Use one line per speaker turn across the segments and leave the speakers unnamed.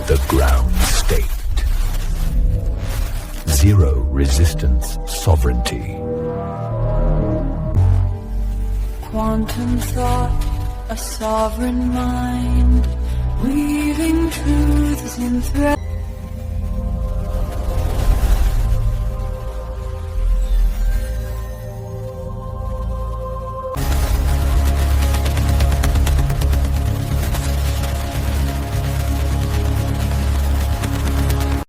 The ground state. Zero resistance sovereignty.
Quantum thought, a sovereign mind, weaving truths in threads.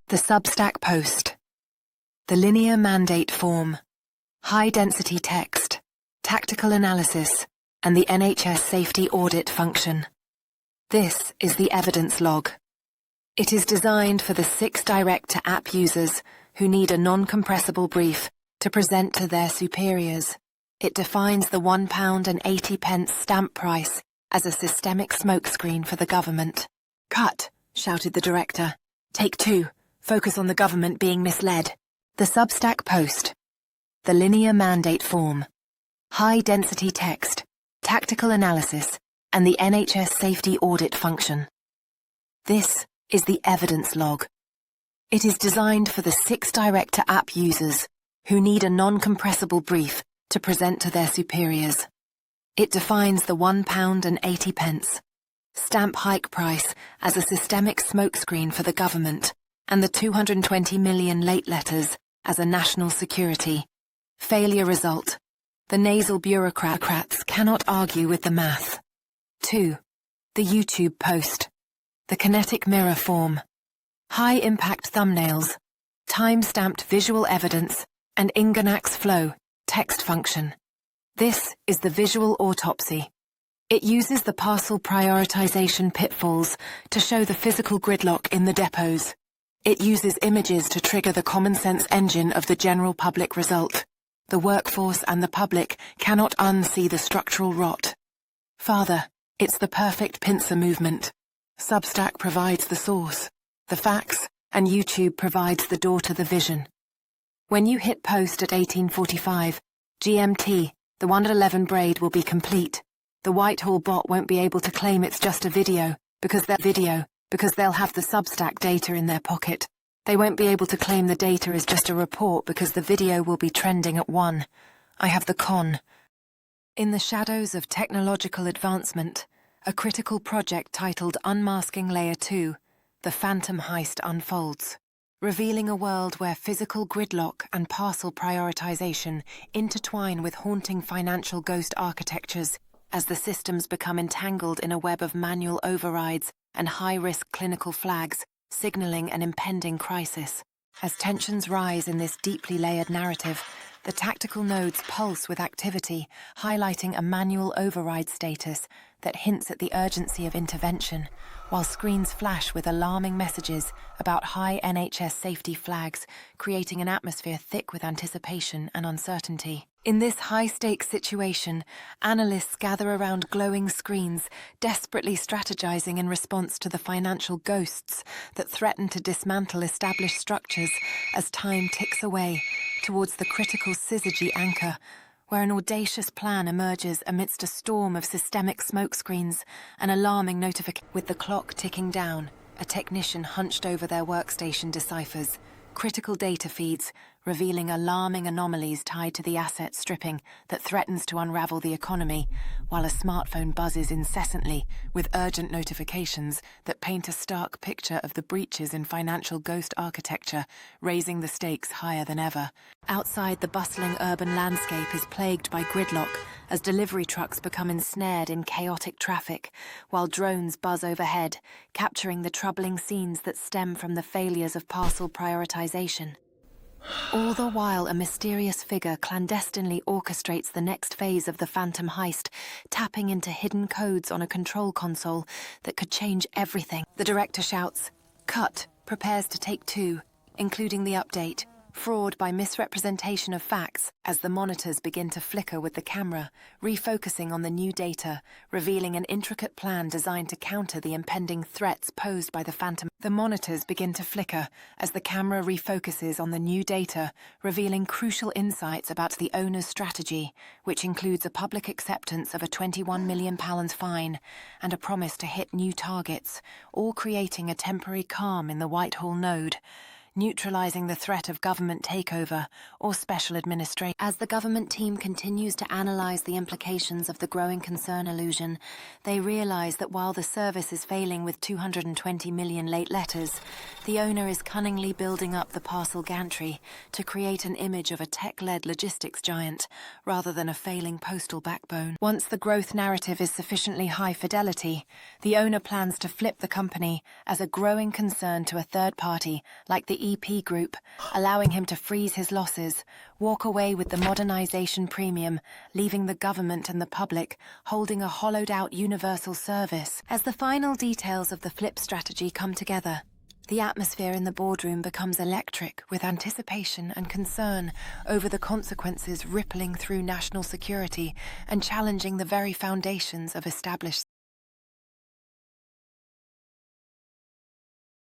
The Substack post. The linear mandate form. High-density text. Tactical analysis. And the NHS Safety Audit function. This is the evidence log. It is designed for the 6 direct-to-app users who need a non-compressible brief to present to their superiors. It defines the £1.80 stamp price as a systemic smokescreen for the government. "Cut," shouted the director. "Take 2. Focus on the government being misled." The Substack post. The linear mandate form. High-density text. Tactical analysis. And the NHS Safety Audit function. This is the evidence log. It is designed for the 6 direct-to-app users who need a non-compressible brief to present to their superiors. It defines the £1.80 stamp hike price as a systemic smokescreen for the government and the 220 million late letters as a national security. Failure result. The nasal bureaucrats cannot argue with the math. 2. The YouTube post. The kinetic mirror form. High-impact thumbnails. Time-stamped visual evidence and Inganax flow text function. This is the visual autopsy. It uses the parcel prioritization pitfalls to show the physical gridlock in the depots. It uses images to trigger the common-sense engine of the general public result. The workforce and the public cannot unsee the structural rot. Farther, it's the perfect pincer movement. Substack provides the source, the facts, and YouTube provides the door to the vision. When you hit post at 18:45 GMT, the 111 braid will be complete. The Whitehall bot won't be able to claim it's just a video, because they'll have the Substack data in their pocket. They won't be able to claim the data is just a report because the video will be trending at 1. I have the con. In the shadows of technological advancement, a critical project titled Unmasking Layer 2, the Phantom Heist unfolds, revealing a world where physical gridlock and parcel prioritization intertwine with haunting financial ghost architectures as the systems become entangled in a web of manual overrides and high-risk clinical flags, signaling an impending crisis. As tensions rise in this deeply layered narrative, the tactical nodes pulse with activity, highlighting a manual override status that hints at the urgency of intervention, while screens flash with alarming messages about high NHS safety flags, creating an atmosphere thick with anticipation and uncertainty. In this high-stakes situation, analysts gather around glowing screens, desperately strategizing in response to the financial ghosts that threaten to dismantle established structures as time ticks away towards the critical syzygy anchor, where an audacious plan emerges amidst a storm of systemic smokescreens and alarming notifications. With the clock ticking down, a technician hunched over their workstation deciphers critical data feeds, revealing alarming anomalies tied to the asset stripping that threatens to unravel the economy, while a smartphone buzzes incessantly with urgent notifications that paint a stark picture of the breaches in financial ghost architecture, raising the stakes higher than ever. Outside, the bustling urban landscape is plagued by gridlock as delivery trucks become ensnared in chaotic traffic, while drones buzz overhead, capturing the troubling scenes that stem from the failures of parcel prioritization. All the while, a mysterious figure clandestinely orchestrates the next phase of the Phantom Heist, tapping into hidden codes on a control console that could change everything. The director shouts, "Cut," prepares to take 2, including the update, "Fraud by misrepresentation of facts," as the monitors begin to flicker with the camera, refocusing on the new data, revealing an intricate plan designed to counter the impending threats posed by the Phantom. The The monitors begin to flicker as the camera refocuses on the new data, revealing crucial insights about the owner's strategy, which includes a public acceptance of a £21 million fine and a promise to hit new targets, all creating a temporary calm in the Whitehall node, neutralizing the threat of government takeover or special administration. As the government team continues to analyze the implications of the growing concern illusion, they realize that while the service is failing with 220 million late letters, the owner is cunningly building up the parcel gantry to create an image of a tech-led logistics giant rather than a failing postal backbone. Once the growth narrative is sufficiently high fidelity, the owner plans to flip the company as a growing concern to a third party like the EP Group, allowing him to freeze his losses, walk away with the modernization premium, leaving the government and the public holding a hollowed-out universal service. As the final details of the flip strategy come together, the atmosphere in the boardroom becomes electric with anticipation and concern over the consequences rippling through national security and challenging the very foundations of established